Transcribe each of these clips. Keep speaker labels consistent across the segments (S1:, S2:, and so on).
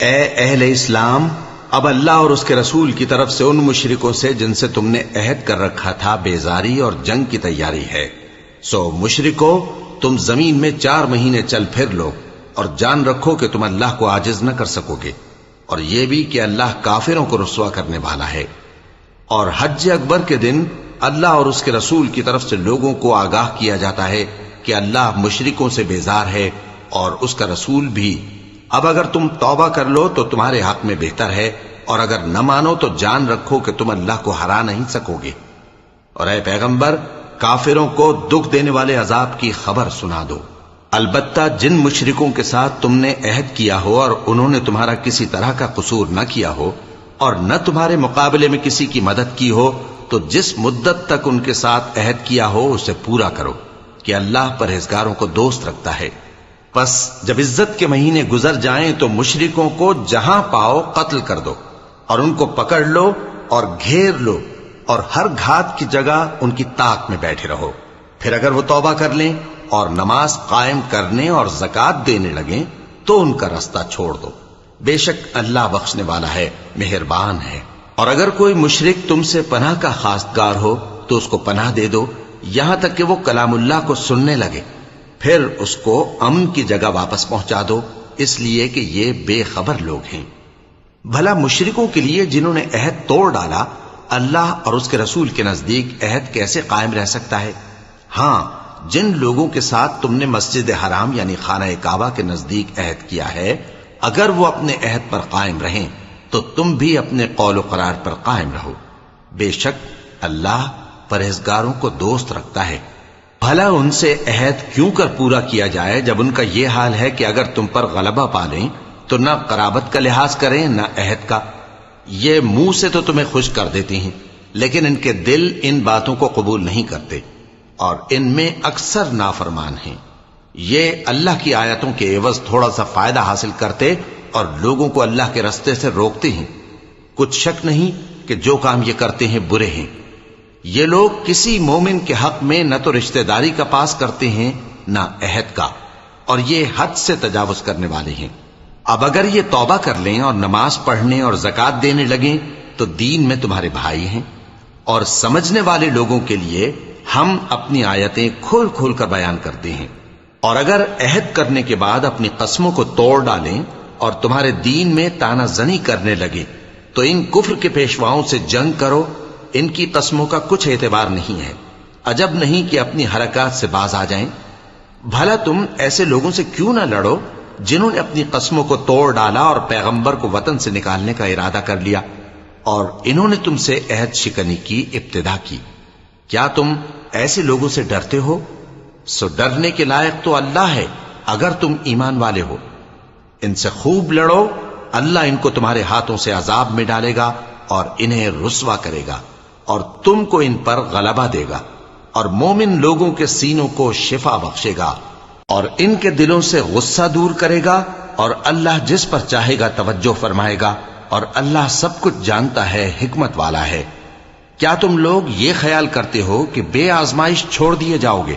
S1: اے اہل اسلام، اب اللہ اور اس کے رسول کی طرف سے ان مشرکوں سے جن سے تم نے عہد کر رکھا تھا بیزاری اور جنگ کی تیاری ہے۔ سو مشرکو، تم زمین میں 4 مہینے چل پھر لو اور جان رکھو کہ تم اللہ کو عاجز نہ کر سکو گے، اور یہ بھی کہ اللہ کافروں کو رسوا کرنے والا ہے۔ اور حج اکبر کے دن اللہ اور اس کے رسول کی طرف سے لوگوں کو آگاہ کیا جاتا ہے کہ اللہ مشرکوں سے بیزار ہے اور اس کا رسول بھی۔ اب اگر تم توبہ کر لو تو تمہارے حق میں بہتر ہے، اور اگر نہ مانو تو جان رکھو کہ تم اللہ کو ہرا نہیں سکو گے۔ اور اے پیغمبر، کافروں کو دکھ دینے والے عذاب کی خبر سنا دو۔ البتہ جن مشرکوں کے ساتھ تم نے عہد کیا ہو اور انہوں نے تمہارا کسی طرح کا قصور نہ کیا ہو اور نہ تمہارے مقابلے میں کسی کی مدد کی ہو، تو جس مدت تک ان کے ساتھ عہد کیا ہو اسے پورا کرو، کہ اللہ پرہیزگاروں کو دوست رکھتا ہے۔ پس جب عزت کے مہینے گزر جائیں تو مشرکوں کو جہاں پاؤ قتل کر دو، اور ان کو پکڑ لو اور گھیر لو، اور ہر گھات کی جگہ ان کی طاق میں بیٹھے رہو۔ پھر اگر وہ توبہ کر لیں اور نماز قائم کرنے اور زکوٰۃ دینے لگیں تو ان کا رستہ چھوڑ دو، بے شک اللہ بخشنے والا ہے، مہربان ہے۔ اور اگر کوئی مشرک تم سے پناہ کا خواستگار ہو تو اس کو پناہ دے دو، یہاں تک کہ وہ کلام اللہ کو سننے لگے، پھر اس کو امن کی جگہ واپس پہنچا دو، اس لیے کہ یہ بے خبر لوگ ہیں۔ بھلا مشرکوں کے لیے جنہوں نے عہد توڑ ڈالا، اللہ اور اس کے رسول کے نزدیک عہد کیسے قائم رہ سکتا ہے؟ ہاں، جن لوگوں کے ساتھ تم نے مسجد حرام یعنی خانہ کعبہ کے نزدیک عہد کیا ہے، اگر وہ اپنے عہد پر قائم رہیں تو تم بھی اپنے قول و قرار پر قائم رہو، بے شک اللہ پرہیزگاروں کو دوست رکھتا ہے۔ بھلا ان سے عہد کیوں کر پورا کیا جائے جب ان کا یہ حال ہے کہ اگر تم پر غلبہ پالیں تو نہ قرابت کا لحاظ کریں نہ عہد کا۔ یہ منہ سے تو تمہیں خوش کر دیتی ہیں، لیکن ان کے دل ان باتوں کو قبول نہیں کرتے، اور ان میں اکثر نافرمان ہیں۔ یہ اللہ کی آیتوں کے عوض تھوڑا سا فائدہ حاصل کرتے اور لوگوں کو اللہ کے رستے سے روکتے ہیں۔ کچھ شک نہیں کہ جو کام یہ کرتے ہیں برے ہیں۔ یہ لوگ کسی مومن کے حق میں نہ تو رشتہ داری کا پاس کرتے ہیں نہ عہد کا، اور یہ حد سے تجاوز کرنے والے ہیں۔ اب اگر یہ توبہ کر لیں اور نماز پڑھنے اور زکوٰۃ دینے لگیں تو دین میں تمہارے بھائی ہیں، اور سمجھنے والے لوگوں کے لیے ہم اپنی آیتیں کھول کھول کر بیان کرتے ہیں۔ اور اگر عہد کرنے کے بعد اپنی قسموں کو توڑ ڈالیں اور تمہارے دین میں تانا زنی کرنے لگے تو ان کفر کے پیشواؤں سے جنگ کرو، ان کی قسموں کا کچھ اعتبار نہیں ہے، عجب نہیں کہ اپنی حرکات سے باز آ جائیں۔ بھلا تم ایسے لوگوں سے کیوں نہ لڑو جنہوں نے اپنی قسموں کو توڑ ڈالا اور پیغمبر کو وطن سے نکالنے کا ارادہ کر لیا، اور انہوں نے تم سے عہد شکنی کی ابتدا کی۔ کیا تم ایسے لوگوں سے ڈرتے ہو؟ سو ڈرنے کے لائق تو اللہ ہے اگر تم ایمان والے ہو۔ ان سے خوب لڑو، اللہ ان کو تمہارے ہاتھوں سے عذاب میں ڈالے گا اور انہیں رسوا کرے گا، اور تم کو ان پر غلبہ دے گا، اور مومن لوگوں کے سینوں کو شفا بخشے گا، اور ان کے دلوں سے غصہ دور کرے گا، اور اللہ جس پر چاہے گا توجہ فرمائے گا، اور اللہ سب کچھ جانتا ہے، حکمت والا ہے۔ کیا تم لوگ یہ خیال کرتے ہو کہ بے آزمائش چھوڑ دیے جاؤ گے؟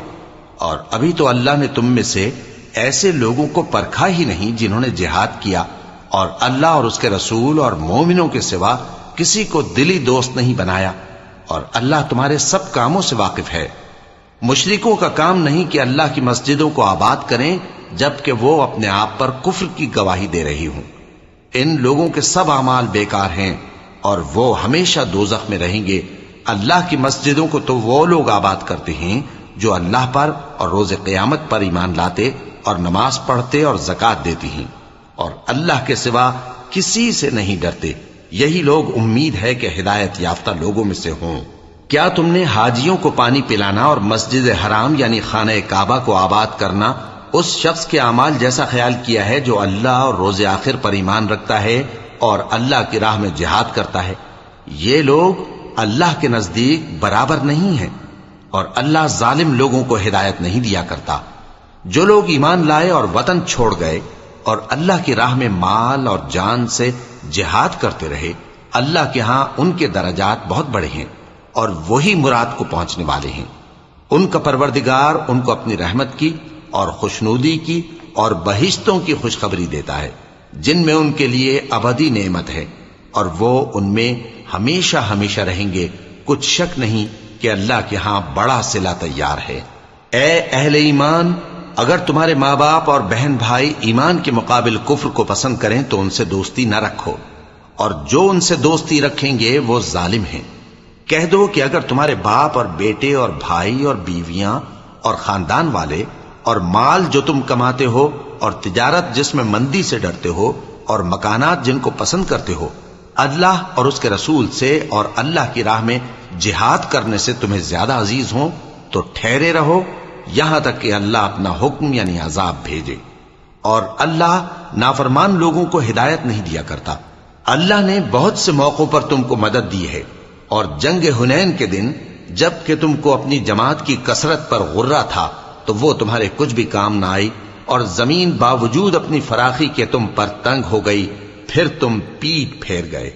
S1: اور ابھی تو اللہ نے تم میں سے ایسے لوگوں کو پرکھا ہی نہیں جنہوں نے جہاد کیا، اور اللہ اور اس کے رسول اور مومنوں کے سوا کسی کو دلی دوست نہیں بنایا، اور اللہ تمہارے سب کاموں سے واقف ہے۔ مشرکوں کا کام نہیں کہ اللہ کی مسجدوں کو آباد کریں جبکہ وہ اپنے آپ پر کفر کی گواہی دے رہی ہوں۔ ان لوگوں کے سب اعمال بیکار ہیں اور وہ ہمیشہ دوزخ میں رہیں گے۔ اللہ کی مسجدوں کو تو وہ لوگ آباد کرتے ہیں جو اللہ پر اور روز قیامت پر ایمان لاتے اور نماز پڑھتے اور زکوٰۃ دیتی ہیں، اور اللہ کے سوا کسی سے نہیں ڈرتے۔ یہی لوگ امید ہے کہ ہدایت یافتہ لوگوں میں سے ہوں۔ کیا تم نے حاجیوں کو پانی پلانا اور مسجد حرام یعنی خانہ کعبہ کو آباد کرنا اس شخص کے اعمال جیسا خیال کیا ہے جو اللہ اور روز آخر پر ایمان رکھتا ہے اور اللہ کی راہ میں جہاد کرتا ہے؟ یہ لوگ اللہ کے نزدیک برابر نہیں ہیں، اور اللہ ظالم لوگوں کو ہدایت نہیں دیا کرتا۔ جو لوگ ایمان لائے اور وطن چھوڑ گئے اور اللہ کی راہ میں مال اور جان سے جہاد کرتے رہے، اللہ کے ہاں ان کے درجات بہت بڑے ہیں، اور وہی مراد کو پہنچنے والے ہیں۔ ان کا پروردگار ان کو اپنی رحمت کی اور خوشنودی کی اور بہشتوں کی خوشخبری دیتا ہے۔ جن میں ان کے لیے ابدی نعمت ہے اور وہ ان میں ہمیشہ ہمیشہ رہیں گے، کچھ شک نہیں کہ اللہ کے ہاں بڑا صلہ تیار ہے۔ اے اہل ایمان، اگر تمہارے ماں باپ اور بہن بھائی ایمان کے مقابل کفر کو پسند کریں تو ان سے دوستی نہ رکھو، اور جو ان سے دوستی رکھیں گے وہ ظالم ہیں۔ کہہ دو کہ اگر تمہارے باپ اور بیٹے اور بھائی اور بیویاں اور خاندان والے اور مال جو تم کماتے ہو اور تجارت جس میں مندی سے ڈرتے ہو اور مکانات جن کو پسند کرتے ہو اللہ اور اس کے رسول سے اور اللہ کی راہ میں جہاد کرنے سے تمہیں زیادہ عزیز ہوں تو ٹھہرے رہو یہاں تک کہ اللہ اپنا حکم یعنی عذاب بھیجے، اور اللہ نافرمان لوگوں کو ہدایت نہیں دیا کرتا۔ اللہ نے بہت سے موقعوں پر تم کو مدد دی ہے، اور جنگ حنین کے دن جب کہ تم کو اپنی جماعت کی کثرت پر غرہ تھا تو وہ تمہارے کچھ بھی کام نہ آئی، اور زمین باوجود اپنی فراخی کے تم پر تنگ ہو گئی، پھر تم پیٹ پھیر گئے۔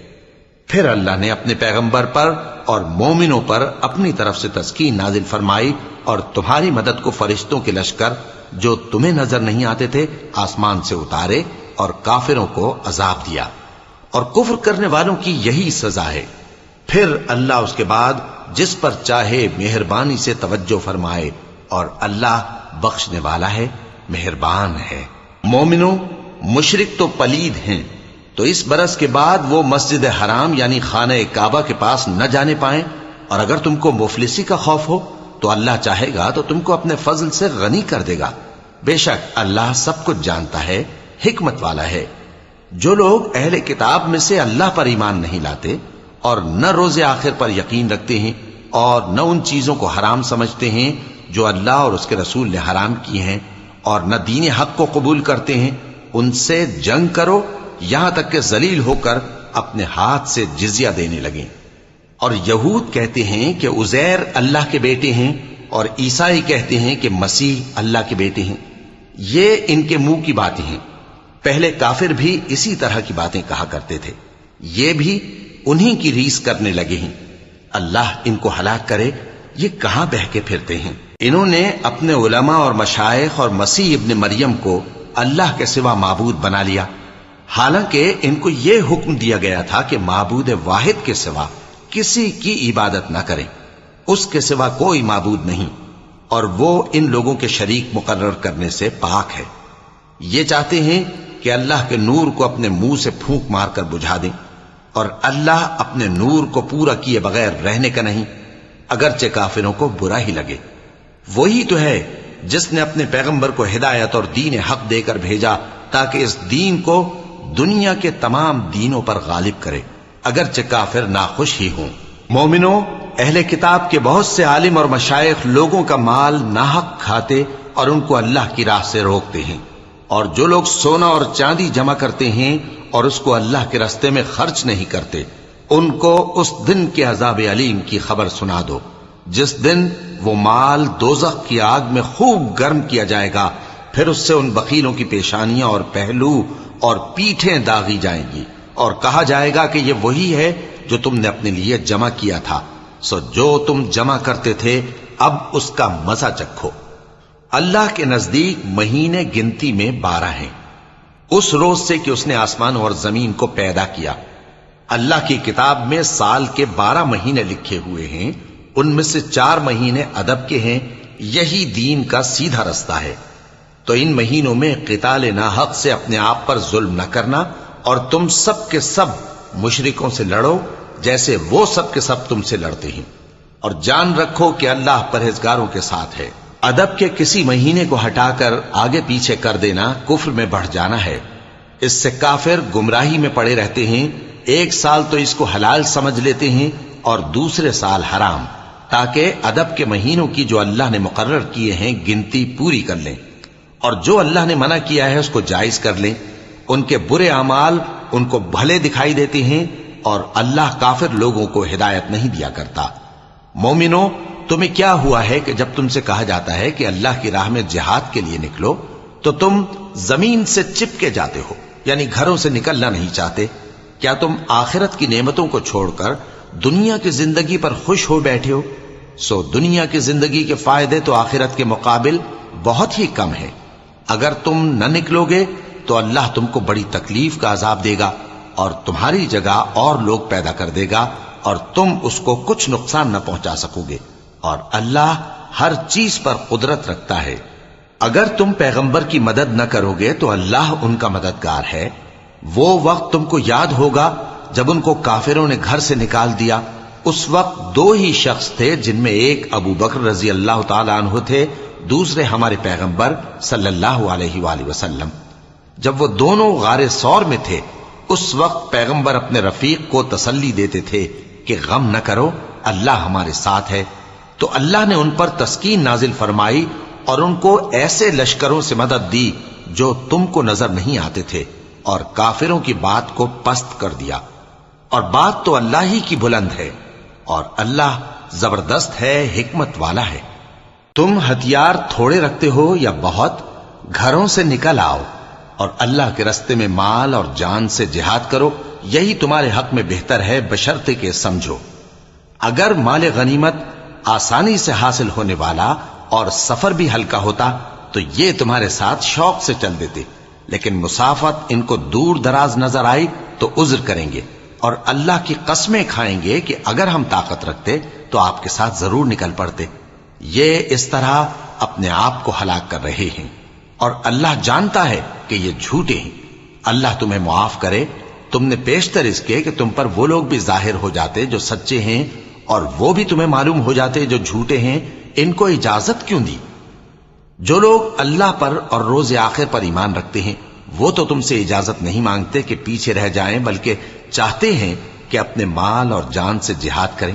S1: پھر اللہ نے اپنے پیغمبر پر اور مومنوں پر اپنی طرف سے تسکین نازل فرمائی، اور تمہاری مدد کو فرشتوں کے لشکر جو تمہیں نظر نہیں آتے تھے آسمان سے اتارے، اور کافروں کو عذاب دیا، اور کفر کرنے والوں کی یہی سزا ہے۔ پھر اللہ اس کے بعد جس پر چاہے مہربانی سے توجہ فرمائے، اور اللہ بخشنے والا ہے، مہربان ہے۔ مومنوں، مشرک تو پلید ہیں، تو اس برس کے بعد وہ مسجد حرام یعنی خانہ کعبہ کے پاس نہ جانے پائیں، اور اگر تم کو مفلسی کا خوف ہو تو اللہ چاہے گا تو تم کو اپنے فضل سے غنی کر دے گا، بے شک اللہ سب کچھ جانتا ہے، حکمت والا ہے۔ جو لوگ اہل کتاب میں سے اللہ پر ایمان نہیں لاتے اور نہ روز آخر پر یقین رکھتے ہیں اور نہ ان چیزوں کو حرام سمجھتے ہیں جو اللہ اور اس کے رسول نے حرام کی ہیں، اور نہ دین حق کو قبول کرتے ہیں، ان سے جنگ کرو یہاں تک کہ ذلیل ہو کر اپنے ہاتھ سے جزیہ دینے لگیں۔ اور یہود کہتے ہیں کہ عزیر اللہ کے بیٹے ہیں، اور عیسائی کہتے ہیں کہ مسیح اللہ کے بیٹے ہیں۔ یہ ان کے منہ کی باتیں ہیں، پہلے کافر بھی اسی طرح کی باتیں کہا کرتے تھے، یہ بھی انہی کی ریس کرنے لگے ہیں۔ اللہ ان کو ہلاک کرے، یہ کہاں بہکے پھرتے ہیں۔ انہوں نے اپنے علماء اور مشائخ اور مسیح ابن مریم کو اللہ کے سوا معبود بنا لیا، حالانکہ ان کو یہ حکم دیا گیا تھا کہ معبود واحد کے سوا کسی کی عبادت نہ کریں، اس کے سوا کوئی معبود نہیں، اور وہ ان لوگوں کے شریک مقرر کرنے سے پاک ہے۔ یہ چاہتے ہیں کہ اللہ کے نور کو اپنے منہ سے پھونک مار کر بجھا دیں، اور اللہ اپنے نور کو پورا کیے بغیر رہنے کا نہیں، اگرچہ کافروں کو برا ہی لگے۔ وہی تو ہے جس نے اپنے پیغمبر کو ہدایت اور دین حق دے کر بھیجا تاکہ اس دین کو دنیا کے تمام دینوں پر غالب کرے، اگرچہ کافر ناخوش ہی ہوں۔ مومنوں، اہل کتاب کے بہت سے عالم اور مشائخ لوگوں کا مال ناحق کھاتے اور ان کو اللہ کی راہ سے روکتے ہیں، اور جو لوگ سونا اور چاندی جمع کرتے ہیں اور اس کو اللہ کے راستے میں خرچ نہیں کرتے، ان کو اس دن کے عذاب علیم کی خبر سنا دو، جس دن وہ مال دوزخ کی آگ میں خوب گرم کیا جائے گا، پھر اس سے ان بخیلوں کی پیشانیاں اور پہلو اور پیٹھیں داغی جائیں گی، اور کہا جائے گا کہ یہ وہی ہے جو تم نے اپنے لیے جمع کیا تھا، سو جو تم جمع کرتے تھے اب اس کا مزہ چکھو۔ اللہ کے نزدیک مہینے گنتی میں 12 ہیں، اس روز سے کہ اس نے آسمان اور زمین کو پیدا کیا۔ اللہ کی کتاب میں سال کے 12 مہینے لکھے ہوئے ہیں، ان میں سے 4 مہینے ادب کے ہیں، یہی دین کا سیدھا رستہ ہے۔ تو ان مہینوں میں قتال ناحق سے اپنے آپ پر ظلم نہ کرنا، اور تم سب کے سب مشرکوں سے لڑو جیسے وہ سب کے سب تم سے لڑتے ہیں، اور جان رکھو کہ اللہ پرہیزگاروں کے ساتھ ہے۔ ادب کے کسی مہینے کو ہٹا کر آگے پیچھے کر دینا کفر میں بڑھ جانا ہے، اس سے کافر گمراہی میں پڑے رہتے ہیں، ایک سال تو اس کو حلال سمجھ لیتے ہیں اور دوسرے سال حرام، تاکہ ادب کے مہینوں کی جو اللہ نے مقرر کیے ہیں گنتی پوری کر لیں، اور جو اللہ نے منع کیا ہے اس کو جائز کر لیں۔ ان کے برے اعمال ان کو بھلے دکھائی دیتے ہیں، اور اللہ کافر لوگوں کو ہدایت نہیں دیا کرتا۔ مومنوں، تمہیں کیا ہوا ہے کہ جب تم سے کہا جاتا ہے کہ اللہ کی راہ میں جہاد کے لیے نکلو تو تم زمین سے چپکے جاتے ہو، یعنی گھروں سے نکلنا نہیں چاہتے؟ کیا تم آخرت کی نعمتوں کو چھوڑ کر دنیا کی زندگی پر خوش ہو بیٹھے ہو؟ سو دنیا کی زندگی کے فائدے تو آخرت کے مقابل بہت ہی کم ہے۔ اگر تم نہ نکلو گے تو اللہ تم کو بڑی تکلیف کا عذاب دے گا اور تمہاری جگہ اور لوگ پیدا کر دے گا اور تم اس کو کچھ نقصان نہ پہنچا سکو گے، اور اللہ ہر چیز پر قدرت رکھتا ہے۔ اگر تم پیغمبر کی مدد نہ کرو گے تو اللہ ان کا مددگار ہے۔ وہ وقت تم کو یاد ہوگا جب ان کو کافروں نے گھر سے نکال دیا۔ اس وقت دو ہی شخص تھے، جن میں ایک ابو بکر رضی اللہ تعالی عنہ تھے، دوسرے ہمارے پیغمبر صلی اللہ علیہ وآلہ وسلم۔ جب وہ دونوں غار ثور میں تھے، اس وقت پیغمبر اپنے رفیق کو تسلی دیتے تھے کہ غم نہ کرو، اللہ ہمارے ساتھ ہے۔ تو اللہ نے ان پر تسکین نازل فرمائی اور ان کو ایسے لشکروں سے مدد دی جو تم کو نظر نہیں آتے تھے، اور کافروں کی بات کو پست کر دیا۔ اور بات تو اللہ ہی کی بلند ہے، اور اللہ زبردست ہے، حکمت والا ہے۔ تم ہتھیار تھوڑے رکھتے ہو یا بہت، گھروں سے نکل آؤ اور اللہ کے رستے میں مال اور جان سے جہاد کرو، یہی تمہارے حق میں بہتر ہے، بشرطے کہ سمجھو۔ اگر مال غنیمت آسانی سے حاصل ہونے والا اور سفر بھی ہلکا ہوتا تو یہ تمہارے ساتھ شوق سے چل دیتے، لیکن مسافت ان کو دور دراز نظر آئی تو عذر کریں گے، اور اللہ کی قسمیں کھائیں گے کہ اگر ہم طاقت رکھتے تو آپ کے ساتھ ضرور نکل پڑتے۔ یہ اس طرح اپنے آپ کو ہلاک کر رہے ہیں، اور اللہ جانتا ہے کہ یہ جھوٹے ہیں۔ اللہ تمہیں معاف کرے، تم نے پیشتر اس کے کہ تم پر وہ لوگ بھی ظاہر ہو جاتے جو سچے ہیں، اور وہ بھی تمہیں معلوم ہو جاتے جو جھوٹے ہیں۔ ان کو اجازت کیوں دی؟ جو لوگ اللہ پر اور روز آخر پر ایمان رکھتے ہیں وہ تو تم سے اجازت نہیں مانگتے کہ پیچھے رہ جائیں، بلکہ چاہتے ہیں کہ اپنے مال اور جان سے جہاد کریں،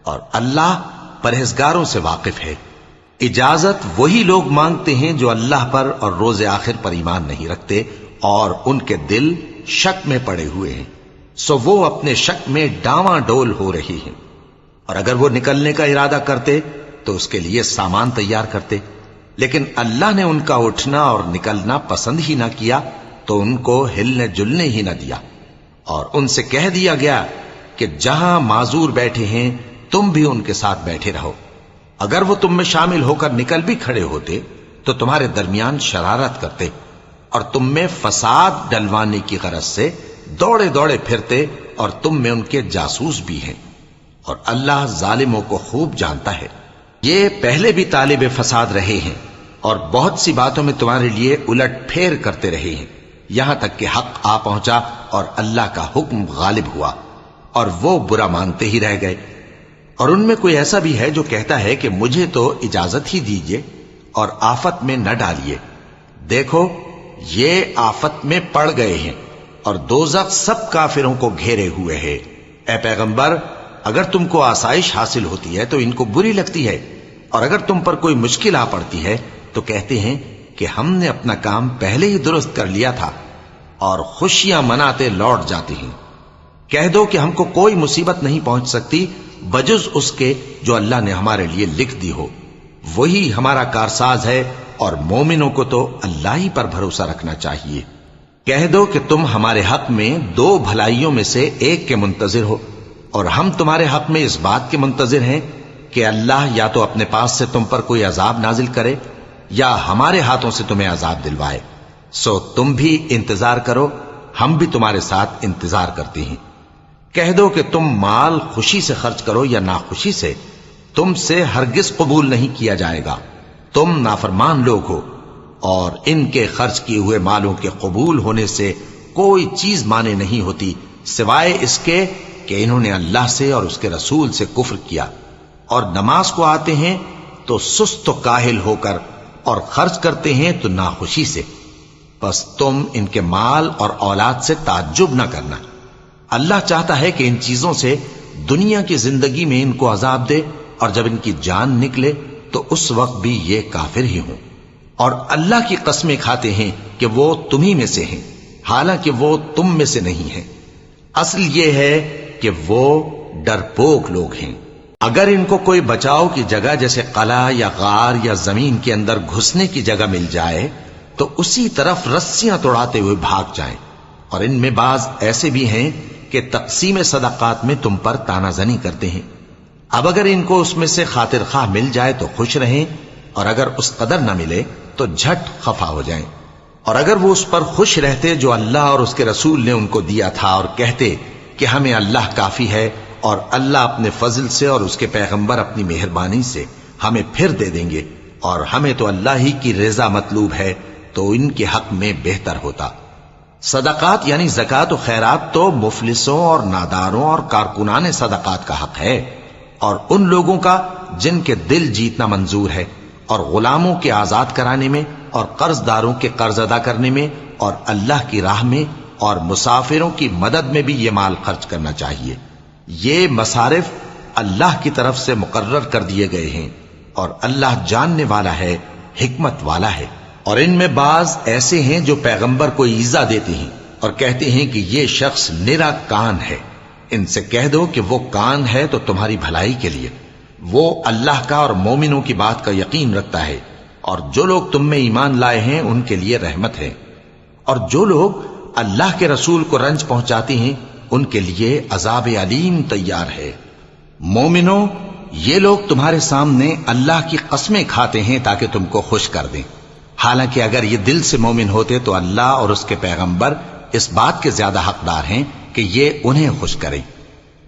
S1: اور اللہ پرہیزگاروں سے واقف ہے۔ اجازت وہی لوگ مانگتے ہیں جو اللہ پر اور روز آخر پر ایمان نہیں رکھتے اور ان کے دل شک میں پڑے ہوئے ہیں، سو وہ اپنے شک میں ڈاواں ڈول ہو رہی ہیں۔ اور اگر وہ نکلنے کا ارادہ کرتے تو اس کے لیے سامان تیار کرتے، لیکن اللہ نے ان کا اٹھنا اور نکلنا پسند ہی نہ کیا تو ان کو ہلنے جلنے ہی نہ دیا، اور ان سے کہہ دیا گیا کہ جہاں معذور بیٹھے ہیں تم بھی ان کے ساتھ بیٹھے رہو۔ اگر وہ تم میں شامل ہو کر نکل بھی کھڑے ہوتے تو تمہارے درمیان شرارت کرتے اور تم میں فساد ڈلوانے کی غرض سے دوڑے دوڑے پھرتے، اور تم میں ان کے جاسوس بھی ہیں، اور اللہ ظالموں کو خوب جانتا ہے۔ یہ پہلے بھی طالب فساد رہے ہیں اور بہت سی باتوں میں تمہارے لیے الٹ پھیر کرتے رہے ہیں، یہاں تک کہ حق آ پہنچا اور اللہ کا حکم غالب ہوا، اور وہ برا مانتے ہی رہ گئے۔ اور ان میں کوئی ایسا بھی ہے جو کہتا ہے کہ مجھے تو اجازت ہی دیجئے اور آفت میں نہ ڈالیے۔ دیکھو یہ آفت میں پڑ گئے ہیں اور دوزخ سب کافروں کو گھیرے ہوئے ہے۔ اے پیغمبر، اگر تم کو آسائش حاصل ہوتی ہے تو ان کو بری لگتی ہے، اور اگر تم پر کوئی مشکل آ پڑتی ہے تو کہتے ہیں کہ ہم نے اپنا کام پہلے ہی درست کر لیا تھا، اور خوشیاں مناتے لوٹ جاتے ہیں۔ کہہ دو کہ ہم کو کوئی مصیبت نہیں پہنچ سکتی بجز اس کے جو اللہ نے ہمارے لیے لکھ دی ہو، وہی ہمارا کارساز ہے، اور مومنوں کو تو اللہ ہی پر بھروسہ رکھنا چاہیے۔ کہہ دو کہ تم ہمارے حق میں دو بھلائیوں میں سے ایک کے منتظر ہو، اور ہم تمہارے حق میں اس بات کے منتظر ہیں کہ اللہ یا تو اپنے پاس سے تم پر کوئی عذاب نازل کرے یا ہمارے ہاتھوں سے تمہیں عذاب دلوائے، سو تم بھی انتظار کرو، ہم بھی تمہارے ساتھ انتظار کرتے ہیں۔ کہہ دو کہ تم مال خوشی سے خرچ کرو یا ناخوشی سے، تم سے ہرگز قبول نہیں کیا جائے گا، تم نافرمان لوگ ہو، اور ان کے خرچ کیے ہوئے مالوں کے قبول ہونے سے کوئی چیز مانے نہیں ہوتی سوائے اس کے کہ انہوں نے اللہ سے اور اس کے رسول سے کفر کیا، اور نماز کو آتے ہیں تو سست و کاہل ہو کر، اور خرچ کرتے ہیں تو ناخوشی سے۔ بس تم ان کے مال اور اولاد سے تعجب نہ کرنا، اللہ چاہتا ہے کہ ان چیزوں سے دنیا کی زندگی میں ان کو عذاب دے، اور جب ان کی جان نکلے تو اس وقت بھی یہ کافر ہی ہوں، اور اللہ کی قسمیں کھاتے ہیں کہ وہ تمہیں میں سے ہیں، حالانکہ وہ تم میں سے نہیں ہیں۔ اصل یہ ہے کہ وہ ڈرپوک لوگ ہیں۔ اگر ان کو کوئی بچاؤ کی جگہ جیسے قلعہ یا غار یا زمین کے اندر گھسنے کی جگہ مل جائے تو اسی طرف رسیاں توڑاتے ہوئے بھاگ جائیں، اور ان میں بعض ایسے بھی ہیں کہ تقسیم صدقات میں تم پر تانا زنی کرتے ہیں۔ اب اگر ان کو اس میں سے خاطر خواہ مل جائے تو خوش رہیں، اور اگر اس قدر نہ ملے تو جھٹ خفا ہو جائیں۔ اور اگر وہ اس پر خوش رہتے جو اللہ اور اس کے رسول نے ان کو دیا تھا، اور کہتے کہ ہمیں اللہ کافی ہے اور اللہ اپنے فضل سے اور اس کے پیغمبر اپنی مہربانی سے ہمیں پھر دے دیں گے، اور ہمیں تو اللہ ہی کی رضا مطلوب ہے، تو ان کے حق میں بہتر ہوتا۔ صدقات یعنی زکوٰۃ و خیرات تو مفلسوں اور ناداروں اور کارکنان صدقات کا حق ہے، اور ان لوگوں کا جن کے دل جیتنا منظور ہے، اور غلاموں کے آزاد کرانے میں، اور قرض داروں کے قرض ادا کرنے میں، اور اللہ کی راہ میں، اور مسافروں کی مدد میں بھی یہ مال خرچ کرنا چاہیے۔ یہ مصارف اللہ کی طرف سے مقرر کر دیے گئے ہیں، اور اللہ جاننے والا ہے، حکمت والا ہے۔ اور ان میں بعض ایسے ہیں جو پیغمبر کو ایذا دیتے ہیں اور کہتے ہیں کہ یہ شخص نرا کان ہے۔ ان سے کہہ دو کہ وہ کان ہے تو تمہاری بھلائی کے لیے، وہ اللہ کا اور مومنوں کی بات کا یقین رکھتا ہے، اور جو لوگ تم میں ایمان لائے ہیں ان کے لیے رحمت ہے، اور جو لوگ اللہ کے رسول کو رنج پہنچاتے ہیں ان کے لیے عذاب علیم تیار ہے۔ مومنوں، یہ لوگ تمہارے سامنے اللہ کی قسمیں کھاتے ہیں تاکہ تم کو خوش کر دیں، حالانکہ اگر یہ دل سے مومن ہوتے تو اللہ اور اس کے پیغمبر اس بات کے زیادہ حقدار ہیں کہ یہ انہیں خوش کریں۔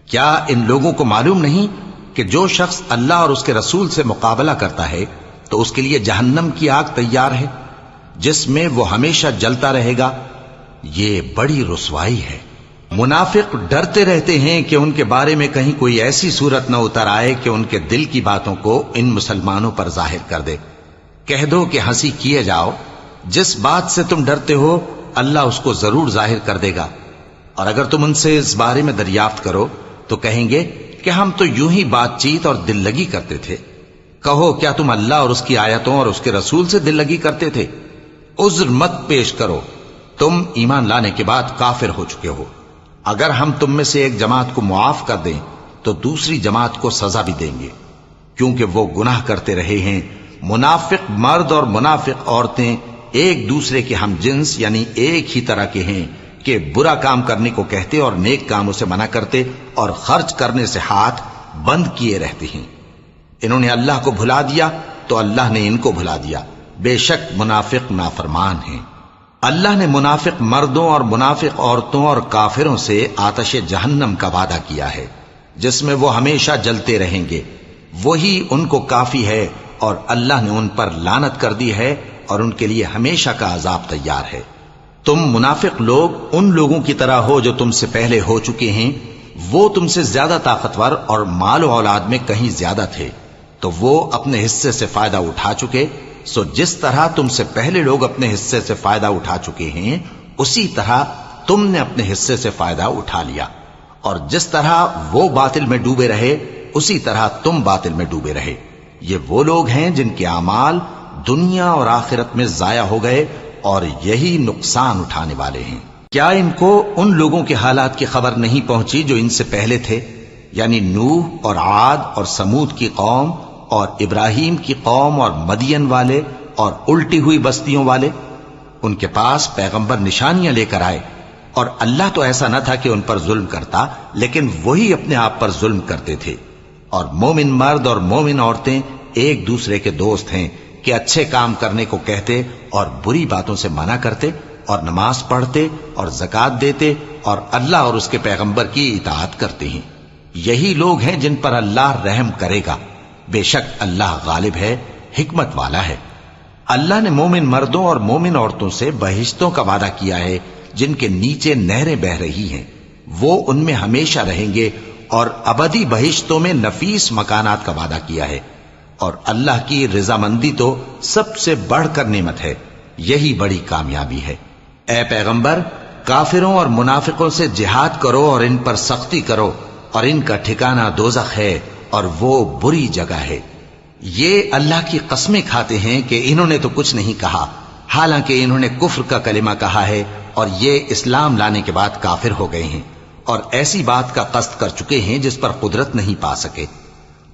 S1: کیا ان لوگوں کو معلوم نہیں کہ جو شخص اللہ اور اس کے رسول سے مقابلہ کرتا ہے تو اس کے لیے جہنم کی آگ تیار ہے جس میں وہ ہمیشہ جلتا رہے گا؟ یہ بڑی رسوائی ہے۔ منافق ڈرتے رہتے ہیں کہ ان کے بارے میں کہیں کوئی ایسی صورت نہ اتر آئے کہ ان کے دل کی باتوں کو ان مسلمانوں پر ظاہر کر دے۔ کہہ دو کہ ہنسی کیے جاؤ، جس بات سے تم ڈرتے ہو اللہ اس کو ضرور ظاہر کر دے گا، اور اگر تم ان سے اس بارے میں دریافت کرو تو کہیں گے کہ ہم تو یوں ہی بات چیت اور دل لگی کرتے تھے۔ کہو کیا تم اللہ اور اس کی آیتوں اور اس کے رسول سے دل لگی کرتے تھے؟ عذر مت پیش کرو، تم ایمان لانے کے بعد کافر ہو چکے ہو۔ اگر ہم تم میں سے ایک جماعت کو معاف کر دیں تو دوسری جماعت کو سزا بھی دیں گے، کیونکہ وہ گناہ کرتے رہے ہیں۔ منافق مرد اور منافق عورتیں ایک دوسرے کے ہم جنس یعنی ایک ہی طرح کے ہیں کہ برا کام کرنے کو کہتے اور نیک کاموں سے منع کرتے اور خرچ کرنے سے ہاتھ بند کیے رہتے ہیں۔ انہوں نے اللہ کو بھلا دیا تو اللہ نے ان کو بھلا دیا، بے شک منافق نافرمان ہیں۔ اللہ نے منافق مردوں اور منافق عورتوں اور کافروں سے آتش جہنم کا وعدہ کیا ہے جس میں وہ ہمیشہ جلتے رہیں گے، وہی ان کو کافی ہے، اور اللہ نے ان پر لعنت کر دی ہے اور ان کے لیے ہمیشہ کا عذاب تیار ہے۔ تم منافق لوگ ان لوگوں کی طرح ہو جو تم سے پہلے ہو چکے ہیں، وہ تم سے زیادہ طاقتور اور مال و اولاد میں کہیں زیادہ تھے، تو وہ اپنے حصے سے فائدہ اٹھا چکے، سو جس طرح تم سے پہلے لوگ اپنے حصے سے فائدہ اٹھا چکے ہیں اسی طرح تم نے اپنے حصے سے فائدہ اٹھا لیا، اور جس طرح وہ باطل میں ڈوبے رہے اسی طرح تم باطل میں ڈوبے رہے۔ یہ وہ لوگ ہیں جن کے اعمال دنیا اور آخرت میں ضائع ہو گئے اور یہی نقصان اٹھانے والے ہیں۔ کیا ان کو ان لوگوں کے حالات کی خبر نہیں پہنچی جو ان سے پہلے تھے، یعنی نوح اور عاد اور سمود کی قوم اور ابراہیم کی قوم اور مدین والے اور الٹی ہوئی بستیوں والے؟ ان کے پاس پیغمبر نشانیاں لے کر آئے، اور اللہ تو ایسا نہ تھا کہ ان پر ظلم کرتا، لیکن وہی اپنے آپ پر ظلم کرتے تھے۔ اور مومن مرد اور مومن عورتیں ایک دوسرے کے دوست ہیں کہ اچھے کام کرنے کو کہتے اور بری باتوں سے منع کرتے، اور نماز پڑھتے اور زکوٰۃ دیتے اور اللہ اور اس کے پیغمبر کی اطاعت کرتے ہیں۔ یہی لوگ ہیں جن پر اللہ رحم کرے گا، بے شک اللہ غالب ہے، حکمت والا ہے۔ اللہ نے مومن مردوں اور مومن عورتوں سے بہشتوں کا وعدہ کیا ہے جن کے نیچے نہریں بہ رہی ہیں، وہ ان میں ہمیشہ رہیں گے، اور ابدی بہشتوں میں نفیس مکانات کا وعدہ کیا ہے۔ اور اللہ کی رضامندی تو سب سے بڑھ کر نعمت ہے، یہی بڑی کامیابی ہے۔ اے پیغمبر، کافروں اور منافقوں سے جہاد کرو اور ان پر سختی کرو، اور ان کا ٹھکانہ دوزخ ہے اور وہ بری جگہ ہے۔ یہ اللہ کی قسمیں کھاتے ہیں کہ انہوں نے تو کچھ نہیں کہا، حالانکہ انہوں نے کفر کا کلمہ کہا ہے اور یہ اسلام لانے کے بعد کافر ہو گئے ہیں، اور ایسی بات کا قصد کر چکے ہیں جس پر قدرت نہیں پا سکے۔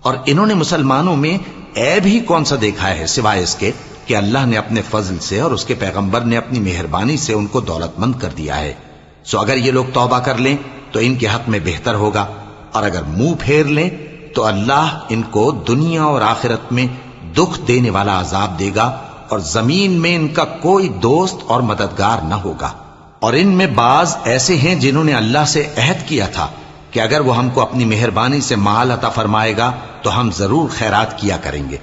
S1: اور انہوں نے مسلمانوں میں عیب ہی کون سا دیکھا ہے سوائے اس کے کہ اللہ نے اپنے فضل سے اور اس کے پیغمبر نے اپنی مہربانی سے ان کو دولت مند کر دیا ہے۔ سو اگر یہ لوگ توبہ کر لیں تو ان کے حق میں بہتر ہوگا، اور اگر منہ پھیر لیں تو اللہ ان کو دنیا اور آخرت میں دکھ دینے والا عذاب دے گا، اور زمین میں ان کا کوئی دوست اور مددگار نہ ہوگا۔ اور ان میں بعض ایسے ہیں جنہوں نے اللہ سے عہد کیا تھا کہ اگر وہ ہم کو اپنی مہربانی سے مال عطا فرمائے گا تو ہم ضرور خیرات کیا کریں گے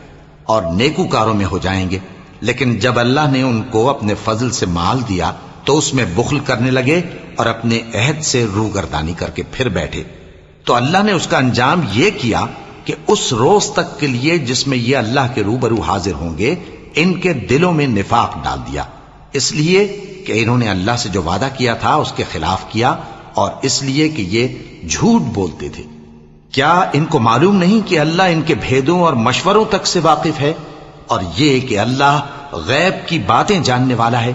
S1: اور نیکوکاروں میں ہو جائیں گے، لیکن جب اللہ نے ان کو اپنے فضل سے مال دیا تو اس میں بخل کرنے لگے اور اپنے عہد سے روگردانی کر کے پھر بیٹھے۔ تو اللہ نے اس کا انجام یہ کیا کہ اس روز تک کے لیے جس میں یہ اللہ کے روبرو حاضر ہوں گے ان کے دلوں میں نفاق ڈال دیا، اس لیے کہ انہوں نے اللہ سے جو وعدہ کیا تھا اس کے خلاف کیا، اور اس لیے کہ یہ جھوٹ بولتے تھے۔ کیا ان کو معلوم نہیں کہ اللہ ان کے بھیدوں اور مشوروں تک سے واقف ہے، اور یہ کہ اللہ غیب کی باتیں جاننے والا ہے؟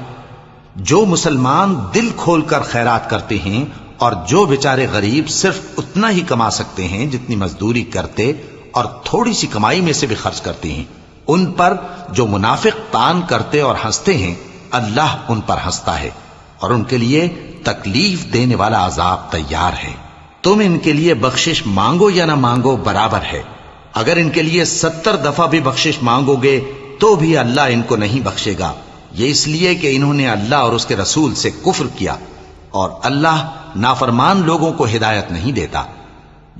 S1: جو مسلمان دل کھول کر خیرات کرتے ہیں اور جو بیچارے غریب صرف اتنا ہی کما سکتے ہیں جتنی مزدوری کرتے اور تھوڑی سی کمائی میں سے بھی خرچ کرتے ہیں، ان پر جو منافق تان کرتے اور ہنستے ہیں اللہ ان پر ہنستا ہے اور ان کے لیے تکلیف دینے والا عذاب تیار ہے۔ تم ان کے لیے بخشش مانگو یا نہ مانگو برابر ہے، اگر ان کے لیے 70 دفعہ بھی بخشش مانگو گے تو بھی اللہ ان کو نہیں بخشے گا، یہ اس لیے کہ انہوں نے اللہ اور اس کے رسول سے کفر کیا، اور اللہ نافرمان لوگوں کو ہدایت نہیں دیتا۔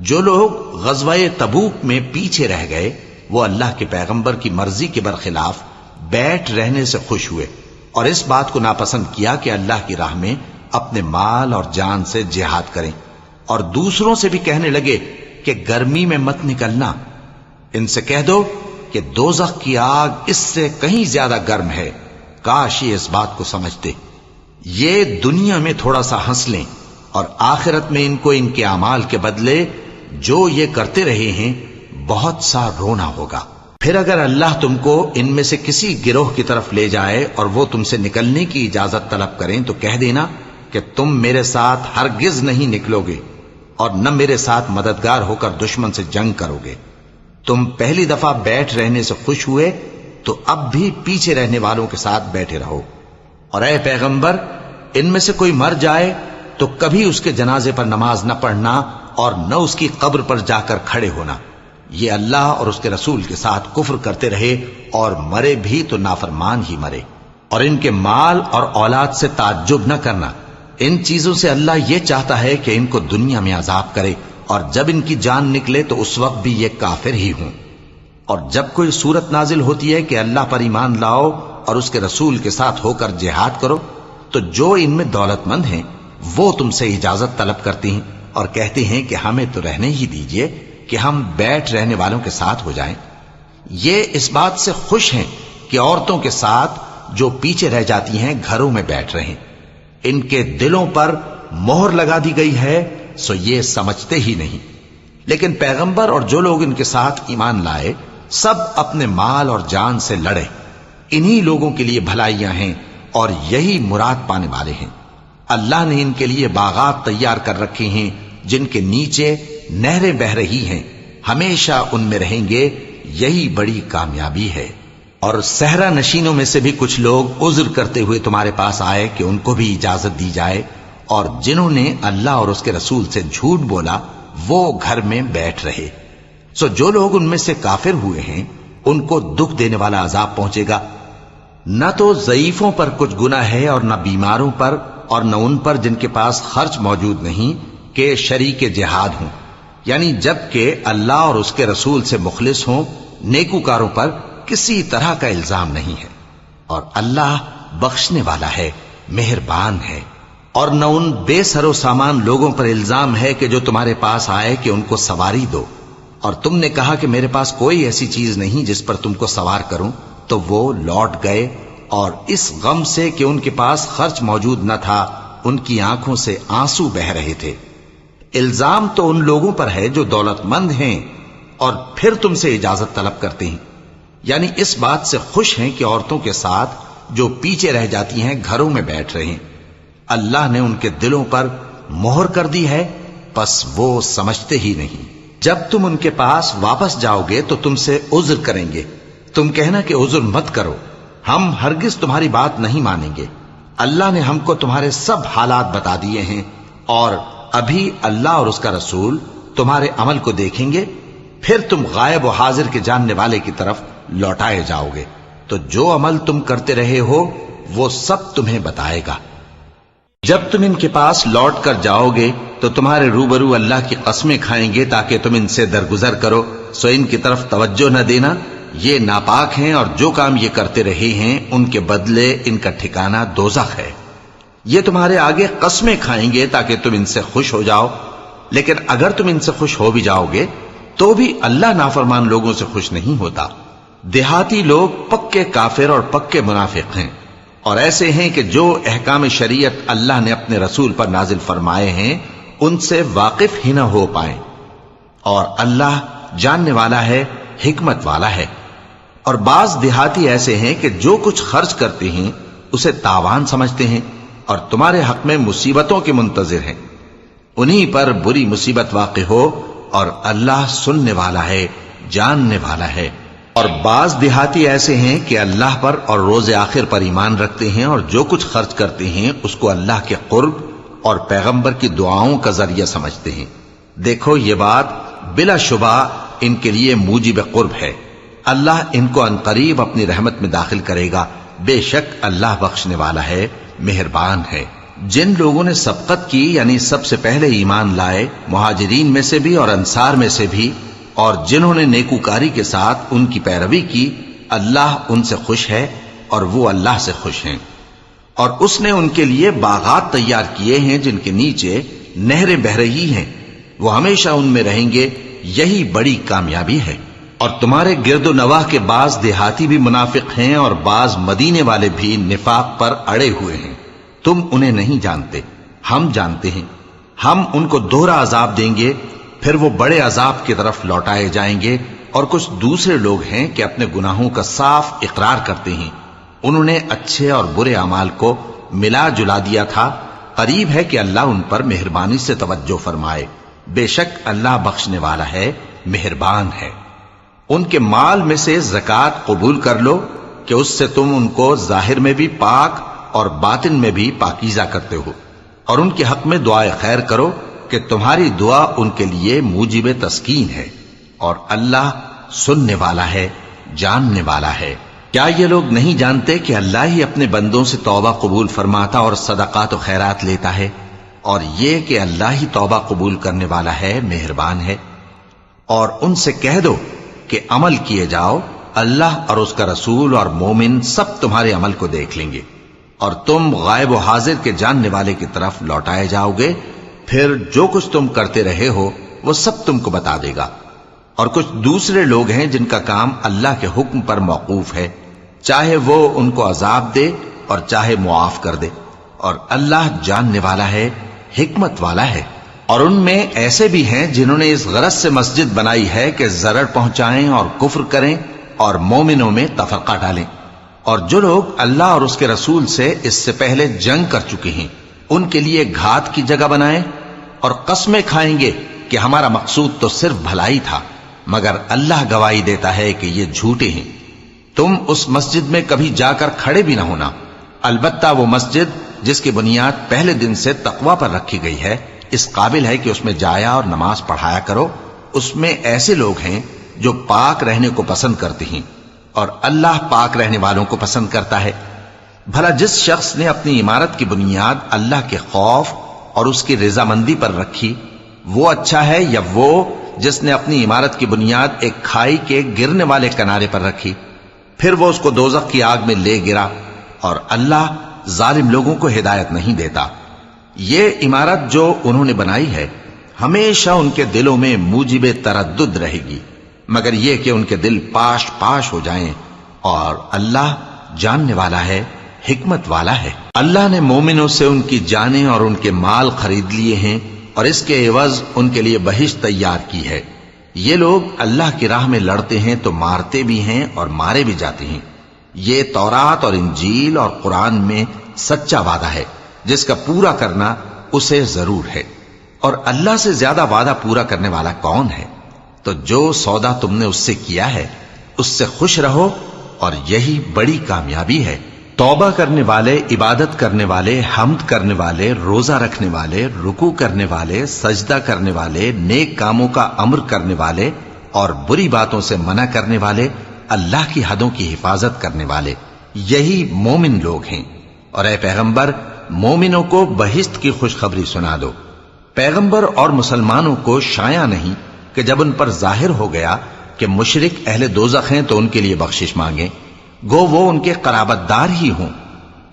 S1: جو لوگ غزوہ تبوک میں پیچھے رہ گئے وہ اللہ کے پیغمبر کی مرضی کے برخلاف بیٹھ رہنے سے خوش ہوئے اور اس بات کو ناپسند کیا کہ اللہ کی راہ میں اپنے مال اور جان سے جہاد کریں، اور دوسروں سے بھی کہنے لگے کہ گرمی میں مت نکلنا۔ ان سے کہہ دو کہ دوزخ کی آگ اس سے کہیں زیادہ گرم ہے، کاش یہ اس بات کو سمجھتے۔ یہ دنیا میں تھوڑا سا ہنس لیں اور آخرت میں ان کو ان کے اعمال کے بدلے جو یہ کرتے رہے ہیں بہت سا رونا ہوگا۔ پھر اگر اللہ تم کو ان میں سے کسی گروہ کی طرف لے جائے اور وہ تم سے نکلنے کی اجازت طلب کریں تو کہہ دینا کہ تم میرے ساتھ ہرگز نہیں نکلو گے اور نہ میرے ساتھ مددگار ہو کر دشمن سے جنگ کرو گے۔ تم پہلی دفعہ بیٹھ رہنے سے خوش ہوئے تو اب بھی پیچھے رہنے والوں کے ساتھ بیٹھے رہو، اور اے پیغمبر ان میں سے کوئی مر جائے تو کبھی اس کے جنازے پر نماز نہ پڑھنا اور نہ اس کی قبر پر جا کر کھڑے ہونا۔ یہ اللہ اور اس کے رسول کے ساتھ کفر کرتے رہے اور مرے بھی تو نافرمان ہی مرے۔ اور ان کے مال اور اولاد سے تعجب نہ کرنا، ان چیزوں سے اللہ یہ چاہتا ہے کہ ان کو دنیا میں عذاب کرے اور جب ان کی جان نکلے تو اس وقت بھی یہ کافر ہی ہوں۔ اور جب کوئی صورت نازل ہوتی ہے کہ اللہ پر ایمان لاؤ اور اس کے رسول کے ساتھ ہو کر جہاد کرو تو جو ان میں دولت مند ہیں وہ تم سے اجازت طلب کرتی ہیں اور کہتے ہیں کہ ہمیں تو رہنے ہی دیجئے کہ ہم بیٹھ رہنے والوں کے ساتھ ہو جائیں۔ یہ اس بات سے خوش ہیں کہ عورتوں کے ساتھ جو پیچھے رہ جاتی ہیں گھروں میں بیٹھ رہیں۔ ان کے دلوں پر مہر لگا دی گئی ہے سو یہ سمجھتے ہی نہیں۔ لیکن پیغمبر اور جو لوگ ان کے ساتھ ایمان لائے سب اپنے مال اور جان سے لڑے، انہی لوگوں کے لیے بھلائیاں ہیں اور یہی مراد پانے والے ہیں۔ اللہ نے ان کے لیے باغات تیار کر رکھے ہیں جن کے نیچے نہریں بہ رہی ہیں، ہمیشہ ان میں رہیں گے، یہی بڑی کامیابی ہے۔ اور صحرا نشینوں میں سے بھی کچھ لوگ عذر کرتے ہوئے تمہارے پاس آئے کہ ان کو بھی اجازت دی جائے، اور جنہوں نے اللہ اور اس کے رسول سے جھوٹ بولا وہ گھر میں بیٹھ رہے۔ سو جو لوگ ان میں سے کافر ہوئے ہیں ان کو دکھ دینے والا عذاب پہنچے گا۔ نہ تو ضعیفوں پر کچھ گناہ ہے اور نہ بیماروں پر اور نہ ان پر جن کے پاس خرچ موجود نہیں کہ شریک جہاد ہوں، یعنی جب کہ اللہ اور اس کے رسول سے مخلص ہوں، نیکوکاروں پر کسی طرح کا الزام نہیں ہے، اور اللہ بخشنے والا ہے، مہربان ہے۔ اور نہ ان بے سر و سامان لوگوں پر الزام ہے کہ جو تمہارے پاس آئے کہ ان کو سواری دو، اور تم نے کہا کہ میرے پاس کوئی ایسی چیز نہیں جس پر تم کو سوار کروں، تو وہ لوٹ گئے، اور اس غم سے کہ ان کے پاس خرچ موجود نہ تھا ان کی آنکھوں سے آنسو بہ رہے تھے۔ الزام تو ان لوگوں پر ہے جو دولت مند ہیں اور پھر تم سے اجازت طلب کرتے ہیں، یعنی اس بات سے خوش ہیں کہ عورتوں کے ساتھ جو پیچھے رہ جاتی ہیں گھروں میں بیٹھ رہے ہیں۔ اللہ نے ان کے دلوں پر مہر کر دی ہے، پس وہ سمجھتے ہی نہیں۔ جب تم ان کے پاس واپس جاؤ گے تو تم سے عذر کریں گے، تم کہنا کہ عذر مت کرو، ہم ہرگز تمہاری بات نہیں مانیں گے۔ اللہ نے ہم کو تمہارے سب حالات بتا دیے ہیں، اور ابھی اللہ اور اس کا رسول تمہارے عمل کو دیکھیں گے، پھر تم غائب و حاضر کے جاننے والے کی طرف لوٹائے جاؤ گے۔ تو جو عمل تم کرتے رہے ہو وہ سب تمہیں بتائے گا۔ جب تم ان کے پاس لوٹ کر جاؤ گے تو تمہارے روبرو اللہ کی قسمیں کھائیں گے تاکہ تم ان سے درگزر کرو، سو ان کی طرف توجہ نہ دینا، یہ ناپاک ہیں اور جو کام یہ کرتے رہے ہیں ان کے بدلے ان کا ٹھکانہ دوزخ ہے۔ یہ تمہارے آگے قسمیں کھائیں گے تاکہ تم ان سے خوش ہو جاؤ، لیکن اگر تم ان سے خوش ہو بھی جاؤ گے تو بھی اللہ نافرمان لوگوں سے خوش نہیں ہوتا۔ دیہاتی لوگ پکے کافر اور پکے منافق ہیں، اور ایسے ہیں کہ جو احکام شریعت اللہ نے اپنے رسول پر نازل فرمائے ہیں ان سے واقف ہی نہ ہو پائیں، اور اللہ جاننے والا ہے، حکمت والا ہے۔ اور بعض دیہاتی ایسے ہیں کہ جو کچھ خرچ کرتے ہیں اسے تاوان سمجھتے ہیں اور تمہارے حق میں مصیبتوں کے منتظر ہیں، انہی پر بری مصیبت واقع ہو، اور اللہ سننے والا ہے، جاننے والا ہے۔ اور بعض دیہاتی ایسے ہیں کہ اللہ پر اور روز آخر پر ایمان رکھتے ہیں، اور جو کچھ خرچ کرتے ہیں اس کو اللہ کے قرب اور پیغمبر کی دعاؤں کا ذریعہ سمجھتے ہیں۔ دیکھو یہ بات بلا شبہ ان کے لیے موجب قرب ہے، اللہ ان کو عنقریب اپنی رحمت میں داخل کرے گا، بے شک اللہ بخشنے والا ہے، مہربان ہے۔ جن لوگوں نے سبقت کی یعنی سب سے پہلے ایمان لائے، مہاجرین میں سے بھی اور انصار میں سے بھی، اور جنہوں نے نیکوکاری کے ساتھ ان کی پیروی کی، اللہ ان سے خوش ہے اور وہ اللہ سے خوش ہیں۔ اور اس نے ان کے لیے باغات تیار کیے ہیں جن کے نیچے نہریں بہہ رہی ہیں، وہ ہمیشہ ان میں رہیں گے، یہی بڑی کامیابی ہے۔ اور تمہارے گرد و نواح کے بعض دیہاتی بھی منافق ہیں اور بعض مدینے والے بھی نفاق پر اڑے ہوئے ہیں، تم انہیں نہیں جانتے، ہم جانتے ہیں۔ ہم ان کو دوہرا عذاب دیں گے، پھر وہ بڑے عذاب کی طرف لوٹائے جائیں گے۔ اور کچھ دوسرے لوگ ہیں کہ اپنے گناہوں کا صاف اقرار کرتے ہیں، انہوں نے اچھے اور برے اعمال کو ملا جلا دیا تھا، قریب ہے کہ اللہ ان پر مہربانی سے توجہ فرمائے، بے شک اللہ بخشنے والا ہے، مہربان ہے۔ ان کے مال میں سے زکوٰۃ قبول کر لو کہ اس سے تم ان کو ظاہر میں بھی پاک اور باطن میں بھی پاکیزہ کرتے ہو، اور ان کے حق میں دعائے خیر کرو کہ تمہاری دعا ان کے لیے موجب تسکین ہے، اور اللہ سننے والا ہے، جاننے والا ہے۔ کیا یہ لوگ نہیں جانتے کہ اللہ ہی اپنے بندوں سے توبہ قبول فرماتا اور صدقات و خیرات لیتا ہے، اور یہ کہ اللہ ہی توبہ قبول کرنے والا ہے، مہربان ہے۔ اور ان سے کہہ دو کہ عمل کیے جاؤ، اللہ اور اس کا رسول اور مومن سب تمہارے عمل کو دیکھ لیں گے، اور تم غائب و حاضر کے جاننے والے کی طرف لوٹائے جاؤ گے، پھر جو کچھ تم کرتے رہے ہو وہ سب تم کو بتا دے گا۔ اور کچھ دوسرے لوگ ہیں جن کا کام اللہ کے حکم پر موقوف ہے، چاہے وہ ان کو عذاب دے اور چاہے معاف کر دے، اور اللہ جاننے والا ہے، حکمت والا ہے۔ اور ان میں ایسے بھی ہیں جنہوں نے اس غرض سے مسجد بنائی ہے کہ ضرر پہنچائیں اور کفر کریں اور مومنوں میں تفرقہ ڈالیں، اور جو لوگ اللہ اور اس کے رسول سے اس سے پہلے جنگ کر چکے ہیں ان کے لیے گھات کی جگہ بنائیں، اور قسمیں کھائیں گے کہ ہمارا مقصود تو صرف بھلائی تھا، مگر اللہ گواہی دیتا ہے کہ یہ جھوٹے ہیں۔ تم اس مسجد میں کبھی جا کر کھڑے بھی نہ ہونا، البتہ وہ مسجد جس کی بنیاد پہلے دن سے تقوی پر رکھی گئی ہے اس قابل ہے کہ اس میں جایا اور نماز پڑھایا کرو۔ اس میں ایسے لوگ ہیں جو پاک رہنے کو پسند کرتے ہیں، اور اللہ پاک رہنے والوں کو پسند کرتا ہے۔ بھلا جس شخص نے اپنی عمارت کی بنیاد اللہ کے خوف اور اس کی رضامندی پر رکھی، وہ اچھا ہے یا وہ جس نے اپنی عمارت کی بنیاد ایک کھائی کے گرنے والے کنارے پر رکھی، پھر وہ اس کو دوزخ کی آگ میں لے گرا، اور اللہ ظالم لوگوں کو ہدایت نہیں دیتا۔ یہ عمارت جو انہوں نے بنائی ہے ہمیشہ ان کے دلوں میں موجب تردد رہے گی، مگر یہ کہ ان کے دل پاش پاش ہو جائیں، اور اللہ جاننے والا ہے، حکمت والا ہے۔ اللہ نے مومنوں سے ان کی جانیں اور ان کے مال خرید لیے ہیں، اور اس کے عوض ان کے لیے بہشت تیار کی ہے۔ یہ لوگ اللہ کی راہ میں لڑتے ہیں تو مارتے بھی ہیں اور مارے بھی جاتے ہیں۔ یہ تورات اور انجیل اور قرآن میں سچا وعدہ ہے جس کا پورا کرنا اسے ضرور ہے، اور اللہ سے زیادہ وعدہ پورا کرنے والا کون ہے؟ تو جو سودا تم نے اس سے کیا ہے اس سے خوش رہو، اور یہی بڑی کامیابی ہے۔ توبہ کرنے والے، عبادت کرنے والے، حمد کرنے والے، روزہ رکھنے والے، رکوع کرنے والے، سجدہ کرنے والے، نیک کاموں کا امر کرنے والے اور بری باتوں سے منع کرنے والے اللہ کی حدوں کی حفاظت کرنے والے، یہی مومن لوگ ہیں۔ اور اے پیغمبر، مومنوں کو بہشت کی خوشخبری سنا دو۔ پیغمبر اور مسلمانوں کو شایع نہیں کہ جب ان پر ظاہر ہو گیا کہ مشرک اہل دوزخ ہیں تو ان کے لیے بخشش مانگیں، گو وہ ان کے قرابت دار ہی ہوں۔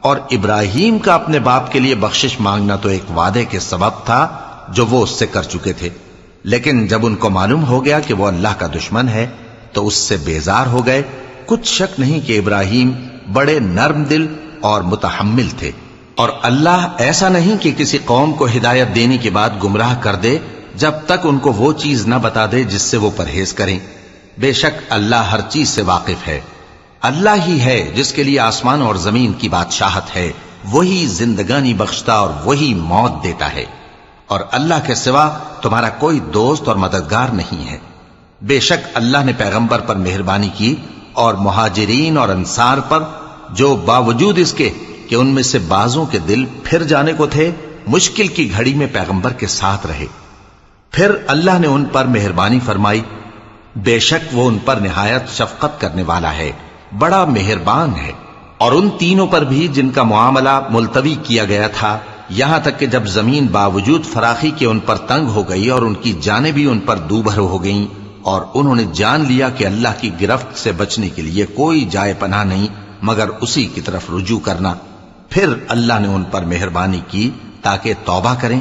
S1: اور ابراہیم کا اپنے باپ کے لیے بخشش مانگنا تو ایک وعدے کے سبب تھا جو وہ اس سے کر چکے تھے، لیکن جب ان کو معلوم ہو گیا کہ وہ اللہ کا دشمن ہے تو اس سے بیزار ہو گئے۔ کچھ شک نہیں کہ ابراہیم بڑے نرم دل اور متحمل تھے، اور اللہ ایسا نہیں کہ کسی قوم کو ہدایت دینے کے بعد گمراہ کر دے جب تک ان کو وہ چیز نہ بتا دے جس سے وہ پرہیز کریں۔ بے شک اللہ ہر چیز سے واقف ہے۔ اللہ ہی ہے جس کے لیے آسمان اور زمین کی بادشاہت ہے، وہی زندگانی بخشتا اور وہی موت دیتا ہے، اور اللہ کے سوا تمہارا کوئی دوست اور مددگار نہیں ہے۔ بے شک اللہ نے پیغمبر پر مہربانی کی اور مہاجرین اور انصار پر، جو باوجود اس کے کہ ان میں سے بعضوں کے دل پھر جانے کو تھے، مشکل کی گھڑی میں پیغمبر کے ساتھ رہے۔ پھر اللہ نے ان پر مہربانی فرمائی، بے شک وہ ان پر نہایت شفقت کرنے والا ہے، بڑا مہربان ہے۔ اور ان تینوں پر بھی جن کا معاملہ ملتوی کیا گیا تھا، یہاں تک کہ جب زمین باوجود فراخی کے ان پر تنگ ہو گئی اور ان کی جانیں بھی ان پر دوبھر ہو گئیں، اور انہوں نے جان لیا کہ اللہ کی گرفت سے بچنے کے لیے کوئی جائے پناہ نہیں مگر اسی کی طرف رجوع کرنا، پھر اللہ نے ان پر مہربانی کی تاکہ توبہ کریں۔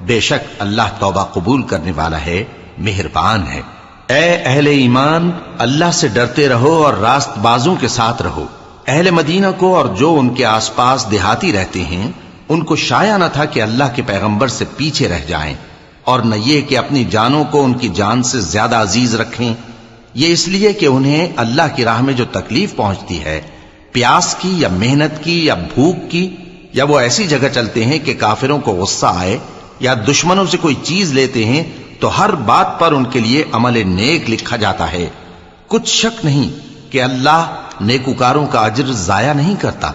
S1: بے شک اللہ توبہ قبول کرنے والا ہے، مہربان ہے۔ اے اہل ایمان، اللہ سے ڈرتے رہو اور راست بازوں کے ساتھ رہو۔ اہل مدینہ کو اور جو ان کے آس پاس دیہاتی رہتے ہیں، ان کو شایع نہ تھا کہ اللہ کے پیغمبر سے پیچھے رہ جائیں، اور نہ یہ کہ اپنی جانوں کو ان کی جان سے زیادہ عزیز رکھیں۔ یہ اس لیے کہ انہیں اللہ کی راہ میں جو تکلیف پہنچتی ہے، پیاس کی یا محنت کی یا بھوک کی، یا وہ ایسی جگہ چلتے ہیں کہ کافروں کو غصہ آئے، یا دشمنوں سے کوئی چیز لیتے ہیں، تو ہر بات پر ان کے لیے عمل نیک لکھا جاتا ہے۔ کچھ شک نہیں کہ اللہ نیکوکاروں کا اجر ضائع نہیں کرتا۔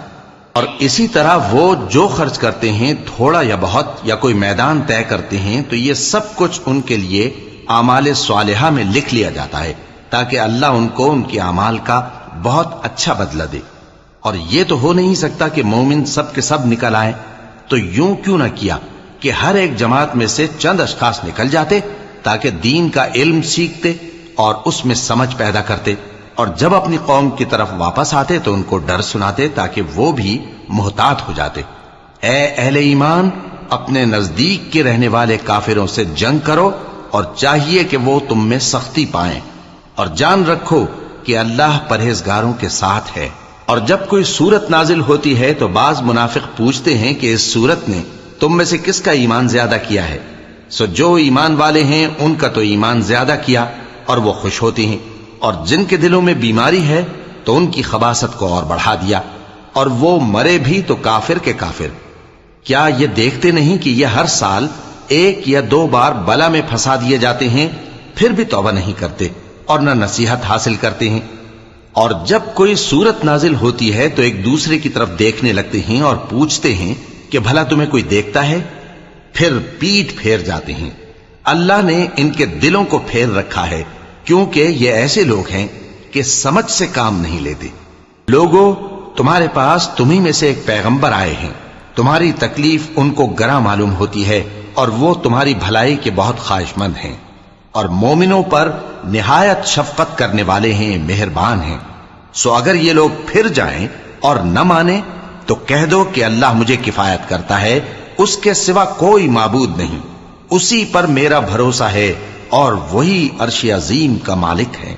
S1: اور اسی طرح وہ جو خرچ کرتے ہیں، تھوڑا یا بہت، یا کوئی میدان طے کرتے ہیں، تو یہ سب کچھ ان کے لیے اعمال صالحہ میں لکھ لیا جاتا ہے، تاکہ اللہ ان کو ان کے اعمال کا بہت اچھا بدلہ دے۔ اور یہ تو ہو نہیں سکتا کہ مومن سب کے سب نکل آئیں، تو یوں کیوں نہ کیا کہ ہر ایک جماعت میں سے چند اشخاص نکل جاتے تاکہ دین کا علم سیکھتے اور اس میں سمجھ پیدا کرتے، اور جب اپنی قوم کی طرف واپس آتے تو ان کو ڈر سناتے تاکہ وہ بھی محتاط ہو جاتے۔ اے اہل ایمان، اپنے نزدیک کے رہنے والے کافروں سے جنگ کرو، اور چاہیے کہ وہ تم میں سختی پائیں، اور جان رکھو کہ اللہ پرہیزگاروں کے ساتھ ہے۔ اور جب کوئی سورت نازل ہوتی ہے تو بعض منافق پوچھتے ہیں کہ اس سورت نے تم میں سے کس کا ایمان زیادہ کیا ہے؟ سو جو ایمان والے ہیں ان کا تو ایمان زیادہ کیا، اور وہ خوش ہوتے ہیں، اور جن کے دلوں میں بیماری ہے تو ان کی خباثت کو اور بڑھا دیا، اور وہ مرے بھی تو کافر کے کافر۔ کیا یہ دیکھتے نہیں کہ یہ ہر سال ایک یا دو بار بلا میں پھنسا دیے جاتے ہیں، پھر بھی توبہ نہیں کرتے اور نہ نصیحت حاصل کرتے ہیں؟ اور جب کوئی سورت نازل ہوتی ہے تو ایک دوسرے کی طرف دیکھنے لگتے ہیں اور پوچھتے ہیں کہ بھلا تمہیں کوئی دیکھتا ہے؟ پھر پیٹ پھیر جاتے ہیں۔ اللہ نے ان کے دلوں کو پھیر رکھا ہے، کیونکہ یہ ایسے لوگ ہیں کہ سمجھ سے کام نہیں لیتے۔ لوگو، تمہارے پاس تمہیں میں سے ایک پیغمبر آئے ہیں، تمہاری تکلیف ان کو گراں معلوم ہوتی ہے، اور وہ تمہاری بھلائی کے بہت خواہش مند ہیں، اور مومنوں پر نہایت شفقت کرنے والے ہیں، مہربان ہیں۔ سو اگر یہ لوگ پھر جائیں اور نہ مانیں تو کہہ دو کہ اللہ مجھے کفایت کرتا ہے، اس کے سوا کوئی معبود نہیں، اسی پر میرا بھروسہ ہے، اور وہی عرش عظیم کا مالک ہے۔